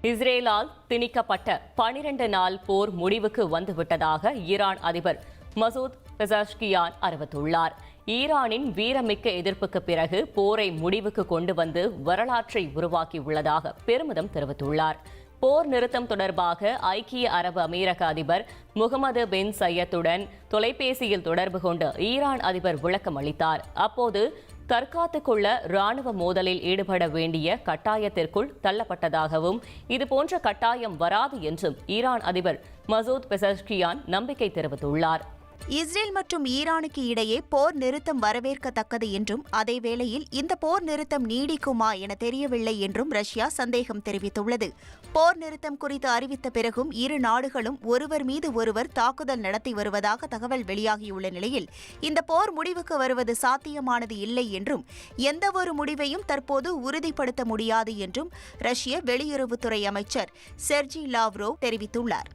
இஸ்ரேலால் திணிக்கப்பட்ட 12 நாள் போர் முடிவுக்கு வந்துவிட்டதாக ஈரான் அதிபர் மசூத் பெசஷ்கியான் அறிவித்துள்ளார். ஈரானின் வீரமிக்க எதிர்ப்புக்கு பிறகு போரை முடிவுக்கு கொண்டு வந்து வரலாற்றை உருவாக்கியுள்ளதாக பெருமிதம் தெரிவித்துள்ளார். போர் நிறுத்தம் தொடர்பாக ஐக்கிய அரபு அமீரக அதிபர் முகமது பின் சையத்துடன் தொலைபேசியில் தொடர்பு கொண்டு ஈரான் அதிபர் விளக்கம் அளித்தார். அப்போது தற்காத்துக் கொள்ள ராணுவ மோதலில் ஈடுபட வேண்டிய கட்டாயத்திற்குள் தள்ளப்பட்டதாகவும் இதுபோன்ற கட்டாயம் வராது என்றும் ஈரான் அதிபர் மசூத் பெசஷ்கியான் நம்பிக்கை தெரிவித்துள்ளார். இஸ்ரேல் மற்றும் ஈரானுக்கு இடையே போர் நிறுத்தம் வரவேற்கத்தக்கது என்றும் அதேவேளையில் இந்த போர் நிறுத்தம் நீடிக்குமா என தெரியவில்லை என்றும் ரஷ்யா சந்தேகம் தெரிவித்துள்ளது. போர் நிறுத்தம் குறித்து அறிவித்த பிறகும் இரு நாடுகளும் ஒருவர் மீது ஒருவர் தாக்குதல் நடத்தி வருவதாக தகவல் வெளியாகியுள்ள நிலையில் இந்த போர் முடிவுக்கு வருவது சாத்தியமானது இல்லை என்றும் எந்தவொரு முடிவையும் தற்போது உறுதிப்படுத்த முடியாது என்றும் ரஷ்ய வெளியுறவுத்துறை அமைச்சர் செர்ஜி லாவ்ரோவ் தெரிவித்துள்ளார்.